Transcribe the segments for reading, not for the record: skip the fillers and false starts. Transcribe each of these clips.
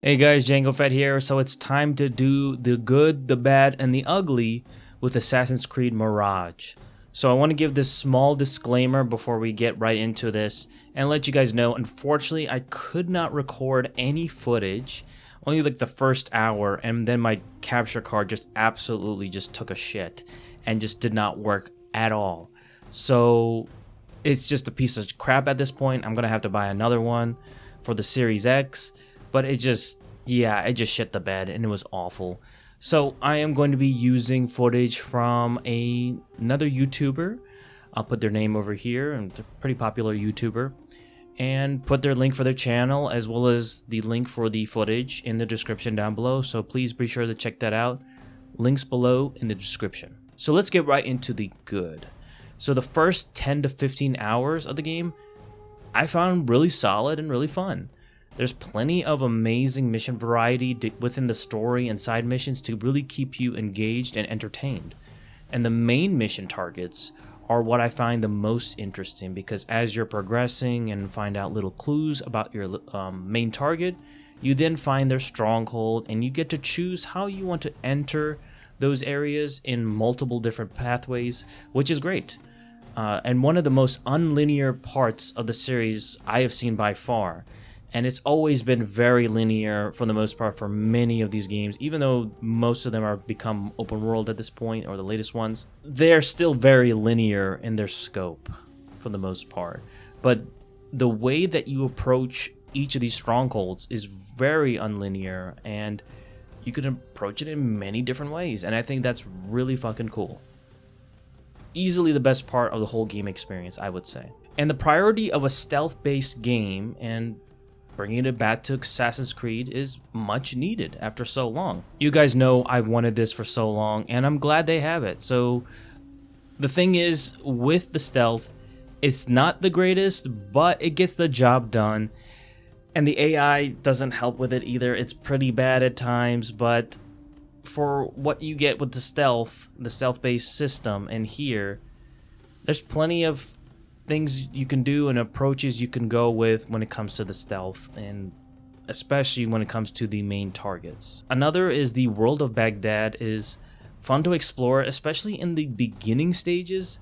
Hey guys, Django Fett here. So it's time to do the good, the bad, and the ugly with Assassin's Creed Mirage. So I want to give this small disclaimer before we get right into this and let you guys know, unfortunately, I could not record any footage, only like the first hour, and then my capture card just absolutely just took a shit and just did not work at all. So it's just a piece of crap at this point. I'm going to have to buy another one for the Series X. But it just shit the bed and it was awful. So I am going to be using footage from another YouTuber. I'll put their name over here, and they're a pretty popular YouTuber. And put their link for their channel as well as the link for the footage in the description down below. So please be sure to check that out. Links below in the description. So let's get right into the good. So the first 10 to 15 hours of the game I found really solid and really fun. There's plenty of amazing mission variety within the story and side missions to really keep you engaged and entertained. And the main mission targets are what I find the most interesting, because as you're progressing and find out little clues about your main target, you then find their stronghold and you get to choose how you want to enter those areas in multiple different pathways, which is great. And one of the most unlinear parts of the series I have seen by far. And it's always been very linear for the most part for many of these games, even though most of them are become open world at this point, or the latest ones. They're still very linear in their scope for the most part. But the way that you approach each of these strongholds is very unlinear, and you can approach it in many different ways. And I think that's really fucking cool. Easily the best part of the whole game experience, I would say. And the priority of a stealth-based game and bringing it back to Assassin's Creed is much needed after so long. You guys know I've wanted this for so long, and I'm glad they have it. So the thing is, with the stealth, it's not the greatest, but it gets the job done. And the AI doesn't help with it either. It's pretty bad at times, but for what you get with the stealth-based system, and here, there's plenty of things you can do and approaches you can go with when it comes to the stealth, and especially when it comes to the main targets. Another is the world of Baghdad is fun to explore, especially in the beginning stages.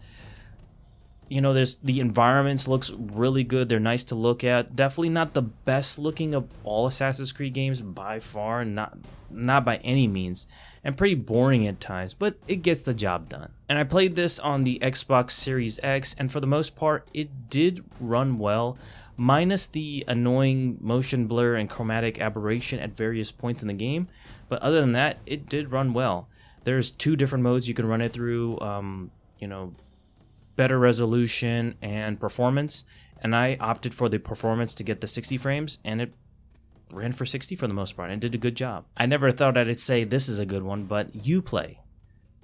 You know, the environments looks really good. They're nice to look at. Definitely not the best looking of all Assassin's Creed games by far, not by any means, and pretty boring at times, but it gets the job done. And I played this on the Xbox Series X, and for the most part, it did run well, minus the annoying motion blur and chromatic aberration at various points in the game. But other than that, it did run well. There's 2 different modes you can run it through, better resolution and performance, and I opted for the performance to get the 60 frames, and it ran for 60 for the most part and did a good job. I never thought I'd say this is a good one, but Uplay.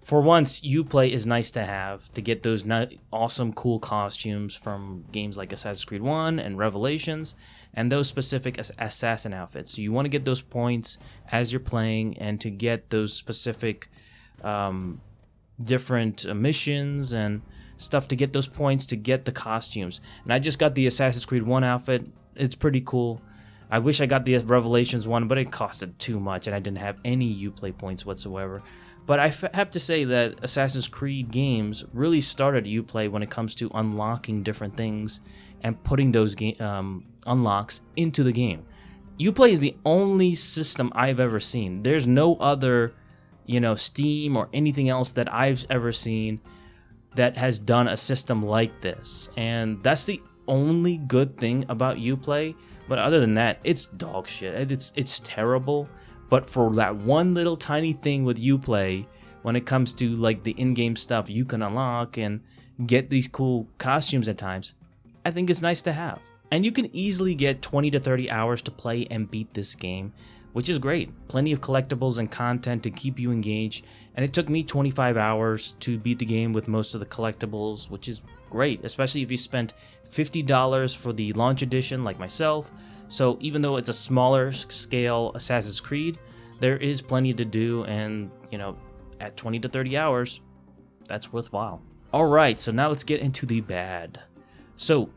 For once, Uplay is nice to have to get those awesome cool costumes from games like Assassin's Creed 1 and Revelations, and those specific assassin outfits. So you want to get those points as you're playing, and to get those specific different missions and stuff, to get those points to get the costumes. And I just got the Assassin's Creed 1 outfit. It's pretty cool. I wish I got the Revelations one, but it costed too much and I didn't have any Uplay points whatsoever. But I have to say that Assassin's Creed games really started Uplay when it comes to unlocking different things and putting those unlocks into the game. Uplay is the only system I've ever seen. There's no other, Steam or anything else that I've ever seen that has done a system like this. And that's the only good thing about Uplay. But other than that, it's dog shit. It's terrible. But for that one little tiny thing with Uplay, when it comes to like the in-game stuff you can unlock and get these cool costumes at times, I think it's nice to have. And you can easily get 20 to 30 hours to play and beat this game, which is great. Plenty of collectibles and content to keep you engaged. And it took me 25 hours to beat the game with most of the collectibles, which is great, especially if you spent $50 for the launch edition like myself. So even though it's a smaller scale Assassin's Creed, there is plenty to do, and at 20 to 30 hours, that's worthwhile. Alright, so now let's get into the bad. So,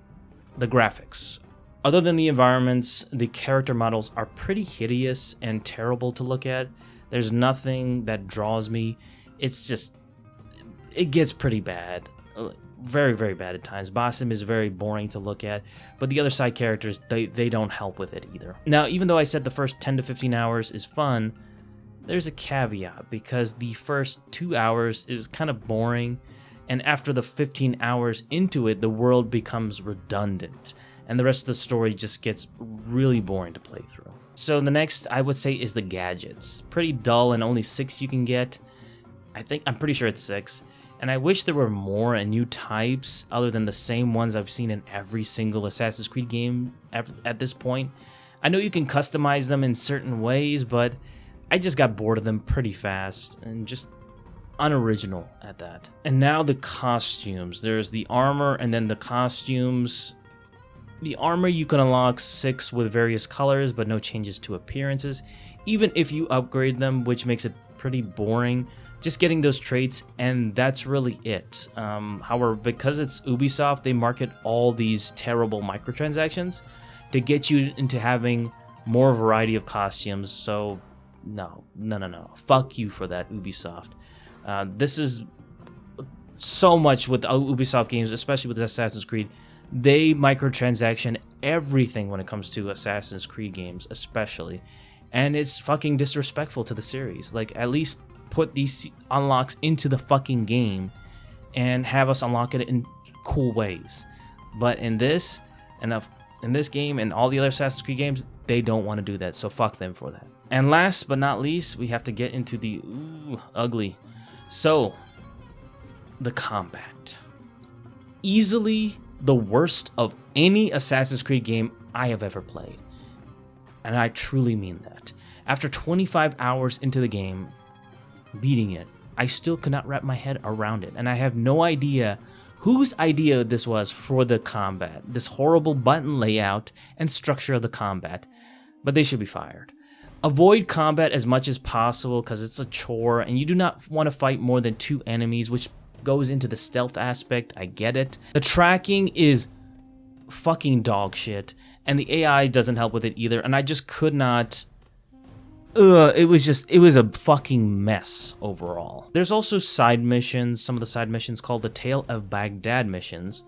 the graphics. Other than the environments, the character models are pretty hideous and terrible to look at. There's nothing that draws me. It's just, it gets pretty bad. Very, very bad at times. Basim is very boring to look at, but the other side characters, they don't help with it either. Now, even though I said the first 10 to 15 hours is fun, there's a caveat, because the first 2 hours is kind of boring, and after the 15 hours into it, the world becomes redundant, and the rest of the story just gets really boring to play through. So the next, I would say, is the gadgets. Pretty dull, and only 6 you can get. I'm pretty sure it's 6. And I wish there were more and new types other than the same ones I've seen in every single Assassin's Creed game at this point. I know you can customize them in certain ways, but I just got bored of them pretty fast and just unoriginal at that. And now the costumes. There's the armor and then the costumes. The armor, you can unlock 6 with various colors, but no changes to appearances, even if you upgrade them, which makes it pretty boring. Just getting those traits, and that's really it. However, because it's Ubisoft, they market all these terrible microtransactions to get you into having more variety of costumes. So no. Fuck you for that, Ubisoft. This is so much with Ubisoft games, especially with Assassin's Creed. They microtransaction everything when it comes to Assassin's Creed games, especially. And it's fucking disrespectful to the series. Like, at least put these unlocks into the fucking game and have us unlock it in cool ways. But in this game and all the other Assassin's Creed games, they don't want to do that, so fuck them for that. And last but not least, we have to get into the ugly. So, the combat. Easily the worst of any Assassin's Creed game I have ever played. And I truly mean that. After 25 hours into the game, beating it, I still could not wrap my head around it, and I have no idea whose idea this was for the combat, this horrible button layout and structure of the combat, but they should be fired. Avoid combat as much as possible because it's a chore, and you do not want to fight more than 2 enemies, which goes into the stealth aspect. I get it. The tracking is fucking dog shit, and the AI doesn't help with it either, and I just could not... it was a fucking mess overall. There's also side missions, some of the side missions called the Tale of Baghdad missions,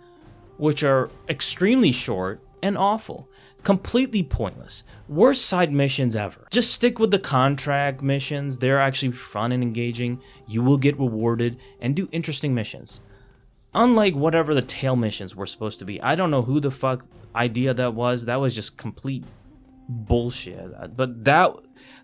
which are extremely short and awful. Completely pointless. Worst side missions ever. Just stick with the contract missions. They're actually fun and engaging. You will get rewarded and do interesting missions. Unlike whatever the tail missions were supposed to be. I don't know who the fuck idea that was. That was just complete bullshit. But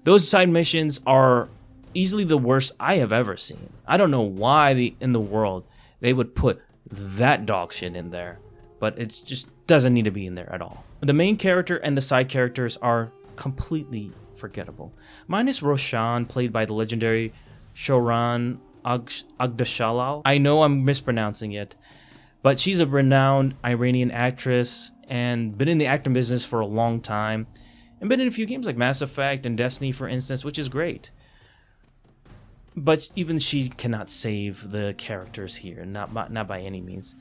those side missions are easily the worst I have ever seen. I don't know why in the world they would put that dog shit in there, but it just doesn't need to be in there at all. The main character and the side characters are completely forgettable. Minus Roshan, played by the legendary Shoran Agdashalal. I know I'm mispronouncing it, but she's a renowned Iranian actress and been in the acting business for a long time. And been in a few games like Mass Effect and Destiny, for instance, which is great. But even she cannot save the characters here, not by any means.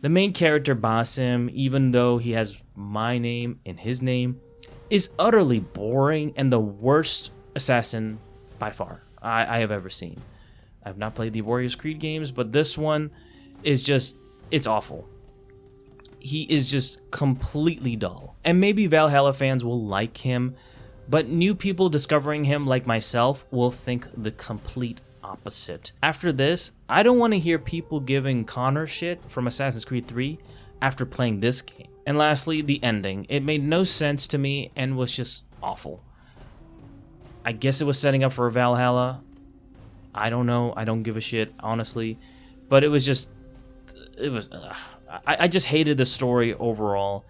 The main character, Basim, even though he has my name in his name, is utterly boring and the worst assassin by far I have ever seen. I have not played the Warriors Creed games, but this one is just, it's awful. He is just completely dull. And maybe Valhalla fans will like him, but new people discovering him like myself will think the complete opposite. After this, I don't want to hear people giving Connor shit from Assassin's Creed 3 after playing this game. And lastly, the ending. It made no sense to me and was just awful. I guess it was setting up for Valhalla. I don't know. I don't give a shit, honestly. But it was just... I just hated the story overall.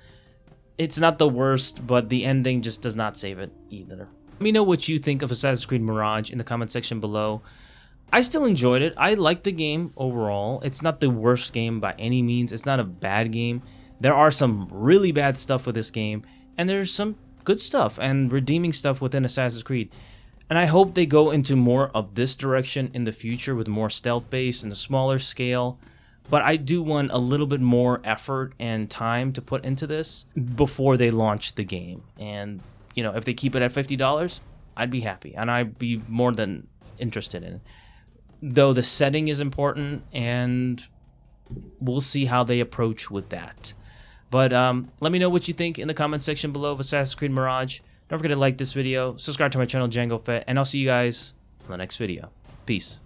It's not the worst, but the ending just does not save it either. Let me know what you think of Assassin's Creed Mirage in the comment section below. I still enjoyed it. I liked the game overall. It's not the worst game by any means. It's not a bad game. There are some really bad stuff with this game, and there's some good stuff and redeeming stuff within Assassin's Creed. And I hope they go into more of this direction in the future with more stealth-based and a smaller scale. But I do want a little bit more effort and time to put into this before they launch the game. And, you know, if they keep it at $50, I'd be happy. And I'd be more than interested in it. Though the setting is important, and we'll see how they approach with that. But let me know what you think in the comment section below of Assassin's Creed Mirage. Don't forget to like this video, subscribe to my channel, Django Fett, and I'll see you guys in the next video. Peace.